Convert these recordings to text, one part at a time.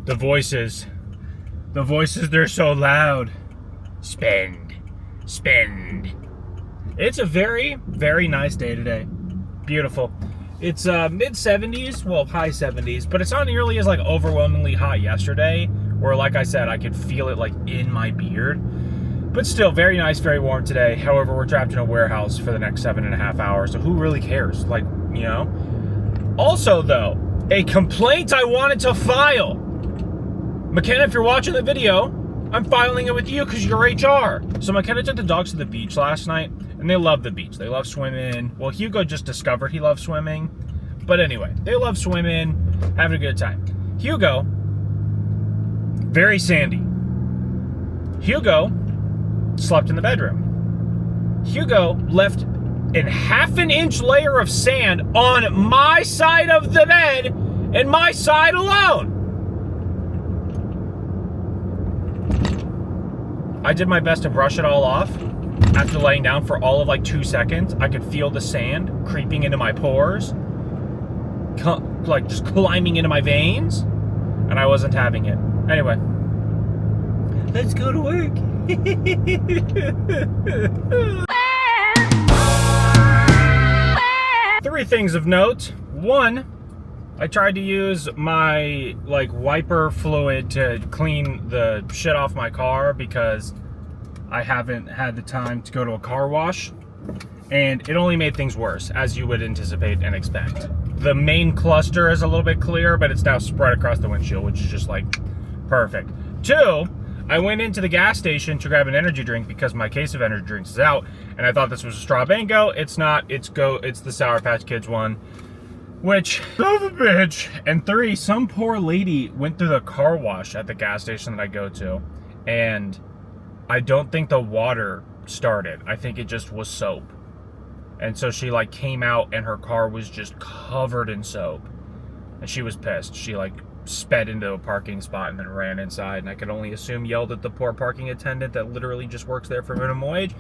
The voices, they're so loud. Spend. It's a very, very nice day today. Beautiful. It's mid 70s, well, high 70s, but it's not nearly as like overwhelmingly hot yesterday, where like I said, I could feel it like in my beard. But still, very nice, very warm today. However, we're trapped in a warehouse for the next 7.5 hours, so who really cares? Like, you know? Also, though, a complaint I wanted to file. McKenna, if you're watching the video, I'm filing it with you because you're HR. So McKenna took the dogs to the beach last night, and they love the beach. They love swimming. Well, Hugo just discovered he loves swimming. But anyway, they love swimming, having a good time. Hugo, very sandy. Hugo slept in the bedroom. Hugo left a half-inch layer of sand on my side of the bed and my side alone. I did my best to brush it all off. After laying down for all of like 2 seconds, I could feel the sand creeping into my pores, like just climbing into my veins, and I wasn't having it. Anyway, let's go to work. Three things of note. One, I tried to use my like wiper fluid to clean the shit off my car because I haven't had the time to go to a car wash, and it only made things worse, as you would anticipate and expect. The main cluster is a little bit clear, but it's now spread across the windshield, which is just like perfect. Two, I went into the gas station to grab an energy drink because my case of energy drinks is out, and I thought this was a Straw Bango. It's not. It's the Sour Patch Kids one, which, son of a bitch. And three, some poor lady went through the car wash at the gas station that I go to, and I don't think the water started. I think it just was soap. And so she like came out and her car was just covered in soap, and she was pissed. She like sped into a parking spot and then ran inside, and I could only assume yelled at the poor parking attendant that literally just works there for minimum wage.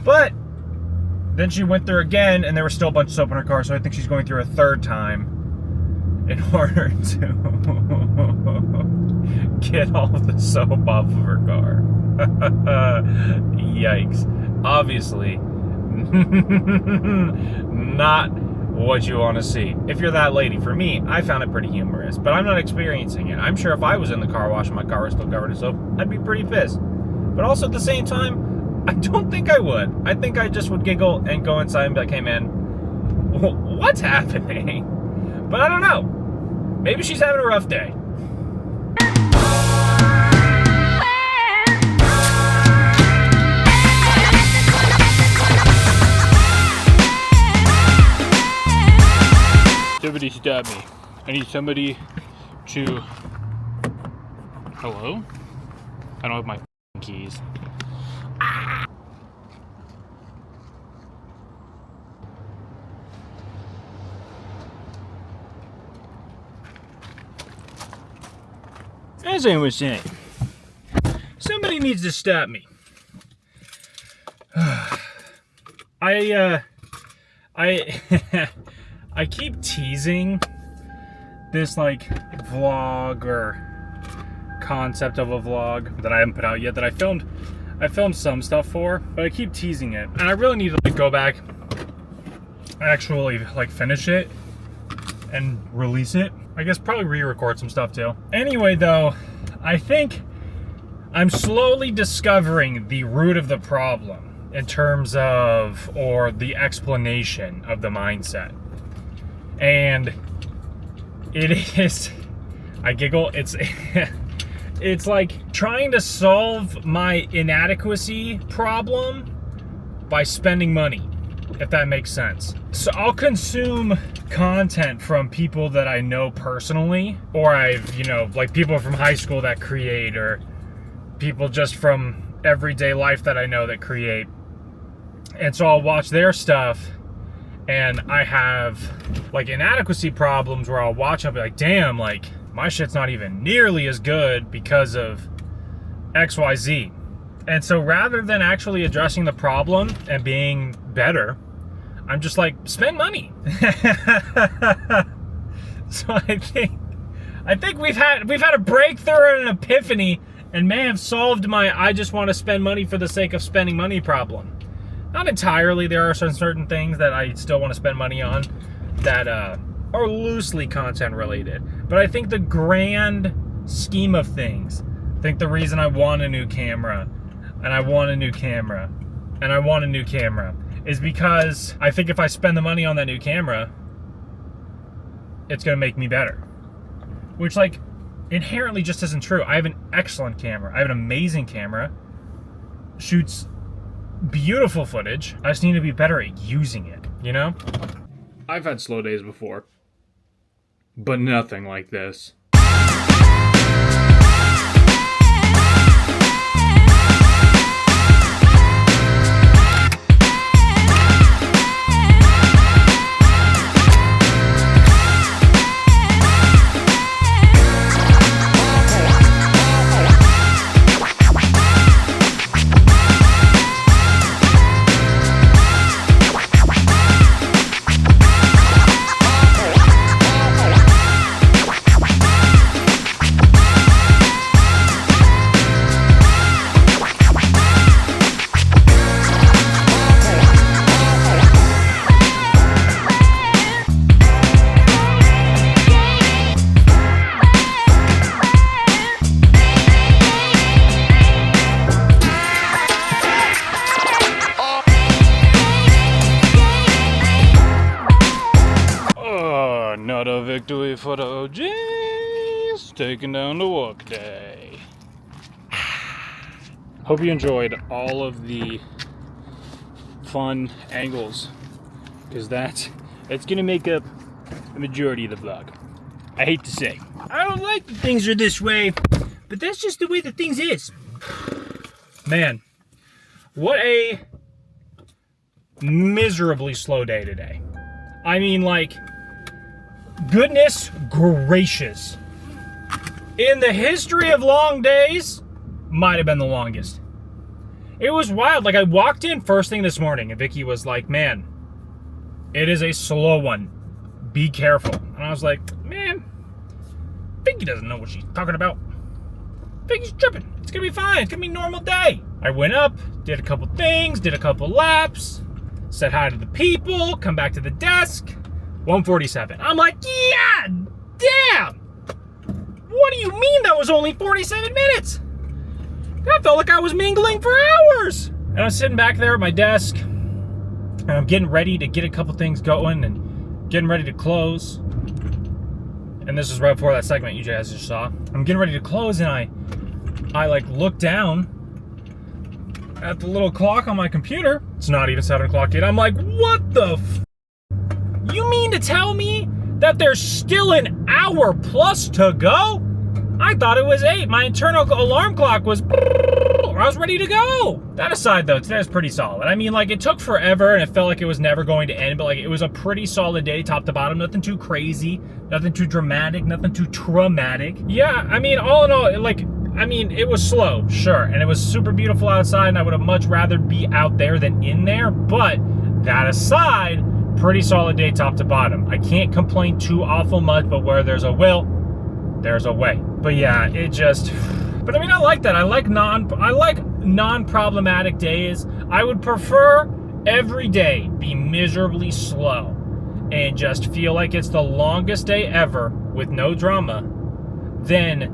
But then she went through again, and there was still a bunch of soap in her car, so I think she's going through a third time in order to get all of the soap off of her car. Yikes. Obviously, not what you want to see. If you're that lady. For me, I found it pretty humorous, but I'm not experiencing it. I'm sure if I was in the car wash and my car was still covered in soap, I'd be pretty pissed. But also at the same time, I don't think I would. I think I just would giggle and go inside and be like, hey man, what's happening? But I don't know. Maybe she's having a rough day. Somebody stop me. I need somebody to... Hello? I don't have my keys. As I was saying, somebody needs to stop me. I keep teasing this like vlog or concept of a vlog that I haven't put out yet, that I filmed some stuff for, but I keep teasing it, and I really need to like go back and actually like finish it and release it. I guess probably re-record some stuff too. Anyway though, I think I'm slowly discovering the root of the problem in terms of, or the explanation of the mindset. And it is, I giggle, it's it's like trying to solve my inadequacy problem by spending money, if that makes sense. So I'll consume content from people that I know personally, or I've, you know, like people from high school that create, or people just from everyday life that I know that create. And so I'll watch their stuff, and I have like inadequacy problems where I'll watch and I'll be like, damn, like my shit's not even nearly as good because of XYZ. And so rather than actually addressing the problem and being better, I'm just like, spend money. So I think I think we've had a breakthrough and an epiphany, and may have solved my I just want to spend money for the sake of spending money problem. Not entirely. There are certain things that I still want to spend money on that are loosely content related. But I think the grand scheme of things, I think the reason I want a new camera, and I want a new camera, and I want a new camera, is because I think if I spend the money on that new camera, it's going to make me better. Which, like, inherently just isn't true. I have an excellent camera. I have an amazing camera. Shoots beautiful footage. I just need to be better at using it, you know? I've had slow days before, but nothing like this. Another victory for the OGs, taking down the workday. Hope you enjoyed all of the fun angles, because it's gonna make up the majority of the vlog. I hate to say, I don't like that things are this way, but that's just the way that things is. Man, what a miserably slow day today. I mean, like, goodness gracious. In the history of long days, might have been the longest. It was wild. Like, I walked in first thing this morning, and Vicky was like, man, it is a slow one. Be careful. And I was like, man, Vicky doesn't know what she's talking about. Vicky's tripping. It's gonna be fine. It's gonna be a normal day. I went up, did a couple things, did a couple laps, said hi to the people, come back to the desk. 1:47. I'm like, yeah, damn! What do you mean that was only 47 minutes? I felt like I was mingling for hours. And I'm sitting back there at my desk, and I'm getting ready to get a couple things going and getting ready to close. And this is right before that segment you guys just saw. I'm getting ready to close, and I like look down at the little clock on my computer. It's not even 7 o'clock yet. I'm like, what the You mean to tell me that there's still an hour plus to go? I thought it was 8. My internal alarm clock was... I was ready to go. That aside, though, today was pretty solid. I mean, like, it took forever, and it felt like it was never going to end, but, like, it was a pretty solid day, top to bottom. Nothing too crazy, nothing too dramatic, nothing too traumatic. Yeah, I mean, all in all, like... I mean, it was slow, sure, and it was super beautiful outside, and I would have much rather be out there than in there, but that aside... pretty solid day top to bottom. I can't complain too awful much, but where there's a will, there's a way. But yeah, it just... But I mean, I like that. I like non-problematic days. I would prefer every day be miserably slow and just feel like it's the longest day ever with no drama than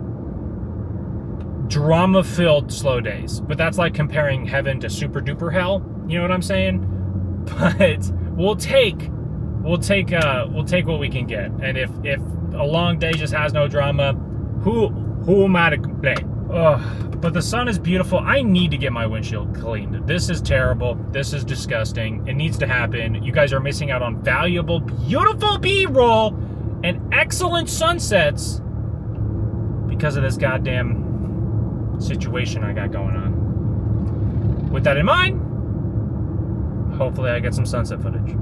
drama-filled slow days. But that's like comparing heaven to super-duper hell. You know what I'm saying? But... We'll take what we can get, and if a long day just has no drama, who am I to complain? Ugh. But the sun is beautiful. I need to get my windshield cleaned. This is terrible. This is disgusting. It needs to happen. You guys are missing out on valuable, beautiful B-roll and excellent sunsets because of this goddamn situation I got going on. With that in mind, hopefully I get some sunset footage.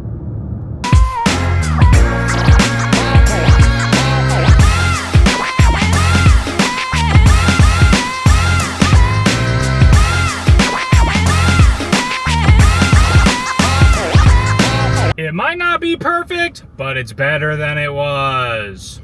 It might not be perfect, but it's better than it was.